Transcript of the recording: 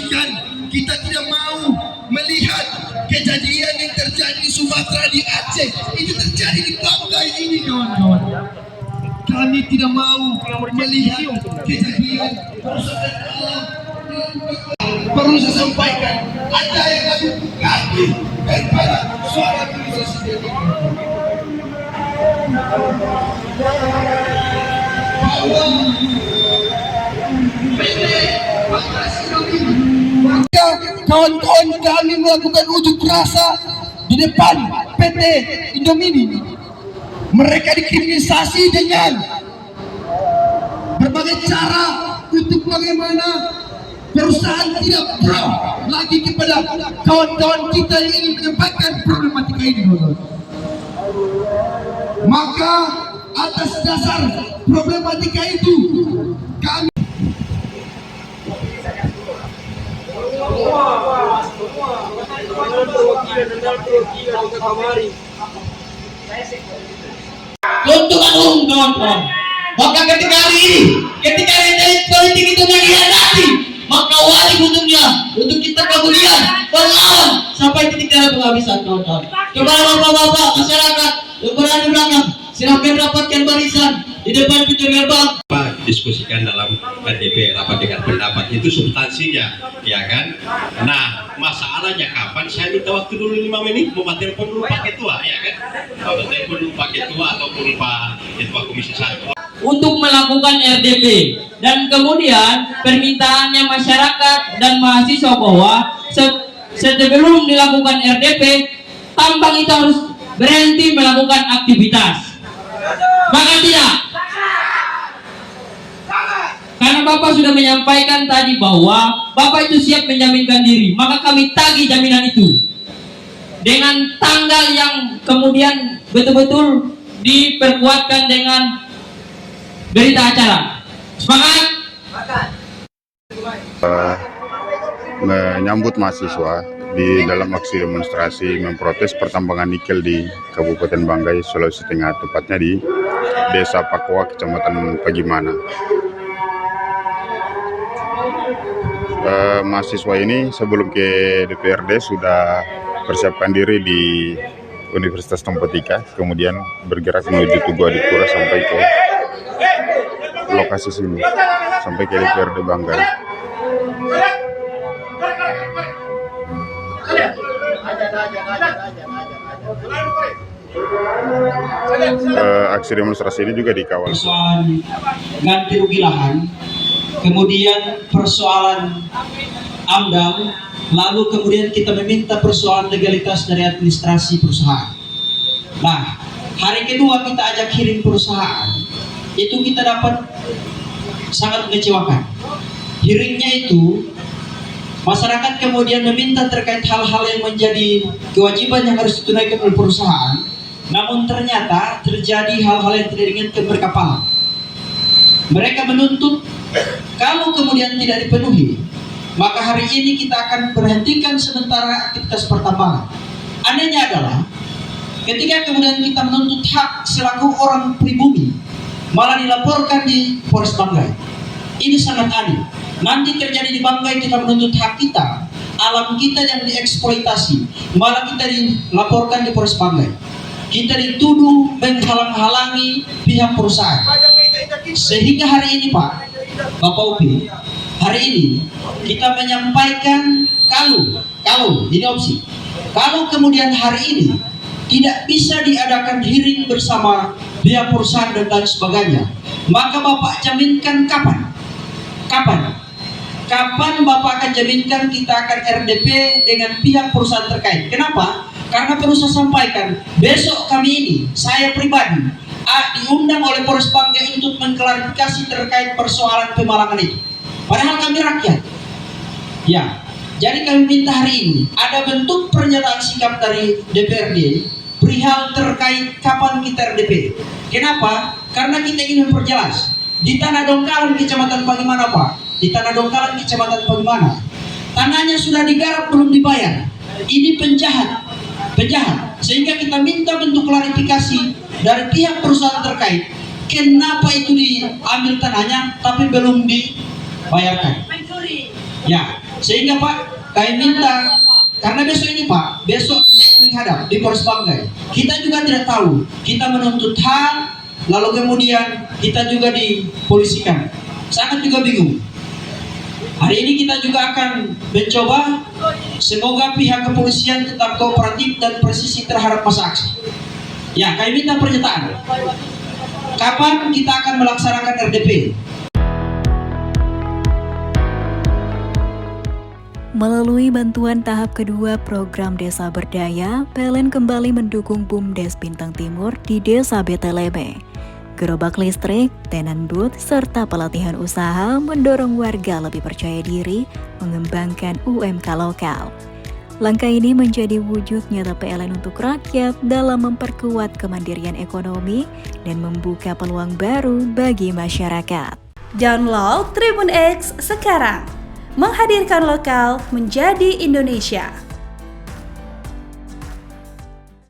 informasikan, kita tidak mau melihat kejadian yang terjadi di Sumatera, di Aceh, itu terjadi di Banggai ini, kawan-kawan. Kami tidak mau melihat kejadian kerusakan alam. Perlu saya sampaikan, ada yang lebih kaki daripada suara Indonesia sendiri. Maka kawan-kawan kami melakukan unjuk rasa di depan PT Indomini. Mereka dikriminalisasi dengan berbagai cara untuk bagaimana perusahaan tidak pro lagi kepada kawan-kawan kita yang ingin menyampaikan problematika ini. Maka atas dasar problematika itu kami keuntungan umum, kawan-kawan. Maka ketika hari ini, ketika elit politik itu mengkhianati, maka wajib untuknya untuk kita kemudian melawan sampai titik darah penghabisan, kawan-kawan. Kepada bapak-bapak masyarakat yang berada di belakang, silakan rapatkan barisan di depan pintu gerbang. Diskusikan dalam RDP, rapat dengan pendapat, itu substansinya, ya kan? Nah, masalahnya kapan? Saya minta waktu dulu 5 menit, mau telepon dulu Pak Ketua, ya kan? Mau telepon dulu Pak Ketua ataupun Pak Ketua Komisi 1 untuk melakukan RDP, dan kemudian permintaannya masyarakat dan mahasiswa bahwa sebelum dilakukan RDP, tambang itu harus berhenti melakukan aktivitas. Maka tidak, karena Bapak sudah menyampaikan tadi bahwa Bapak itu siap menjaminkan diri, maka kami tagih jaminan itu dengan tanggal yang kemudian betul-betul diperkuatkan dengan berita acara. Semangat. Menyambut mahasiswa di dalam aksi demonstrasi memprotes pertambangan nikel di Kabupaten Banggai, Sulawesi Tengah, tepatnya di Desa Pakwa, Kecamatan Pagimana. Mahasiswa ini sebelum ke DPRD sudah persiapkan diri di Universitas Tempotika, kemudian bergerak menuju Tugu Adipura sampai ke lokasi sini, sampai ke DPRD Banggai. Aksi demonstrasi ini juga dikawal. Persoalan ganti rugi lahan, kemudian persoalan AMDAL, lalu kemudian kita meminta persoalan legalitas dari administrasi perusahaan. Nah, hari kedua kita ajak hearing perusahaan, itu kita dapat sangat mengecewakan. Hearingnya itu masyarakat kemudian meminta terkait hal-hal yang menjadi kewajiban yang harus ditunaikan oleh perusahaan, namun ternyata terjadi hal-hal yang tidak diinginkan berkapal. Mereka menuntut kalau kemudian tidak dipenuhi, maka hari ini kita akan berhentikan sementara aktivitas pertambangan. Anehnya adalah ketika kemudian kita menuntut hak selaku orang pribumi, malah dilaporkan di Polres Banggai. Ini sangat aneh. Nanti terjadi di Banggai kita menuntut hak kita, alam kita yang dieksploitasi, malah kita dilaporkan di Polres Banggai. Kita dituduh menghalang-halangi pihak perusahaan. Sehingga hari ini Pak, Bapak Upi, hari ini kita menyampaikan kalau ini opsi, kalau kemudian hari ini tidak bisa diadakan hearing bersama pihak perusahaan dan lain sebagainya, maka Bapak jaminkan kapan Bapak akan jaminkan kita akan RDP dengan pihak perusahaan terkait. Kenapa? Karena perlu saya sampaikan, besok kami ini, saya pribadi diundang oleh Polres Banggai untuk mengklarifikasi terkait persoalan pemalangan itu. Padahal kami rakyat. Ya, jadi kami minta hari ini ada bentuk pernyataan sikap dari DPRD perihal terkait kapan kita RDP. Kenapa? Karena kita ingin memperjelas. Di Tanah Dongkalan Kecamatan Pagimana Pak, di Tanah Dongkalan Kecamatan Pagimana, tanahnya sudah digarap belum dibayar. Ini penjahat. Sehingga kita minta bentuk klarifikasi dari pihak perusahaan terkait. Kenapa itu diambil tanahnya tapi belum dibayarkan? Ya, Sehingga Pak, kami minta, karena besok ini Pak, besok menghadap di Polres Banggai, kita juga tidak tahu, kita menuntut hak, lalu kemudian kita juga dipolisikan. Sangat juga bingung. Hari ini kita juga akan mencoba, semoga pihak kepolisian tetap kooperatif dan presisi terhadap masa aksi. Ya, kami minta pernyataan. Kapan kita akan melaksanakan RDP? Melalui bantuan tahap kedua program Desa Berdaya, PLN kembali mendukung BUMDes Bintang Timur di Desa Beteleme. Gerobak listrik, tenan booth, serta pelatihan usaha mendorong warga lebih percaya diri mengembangkan UMK lokal. Langkah ini menjadi wujud nyata PLN untuk rakyat dalam memperkuat kemandirian ekonomi dan membuka peluang baru bagi masyarakat. Download Tribun X sekarang, menghadirkan lokal menjadi Indonesia.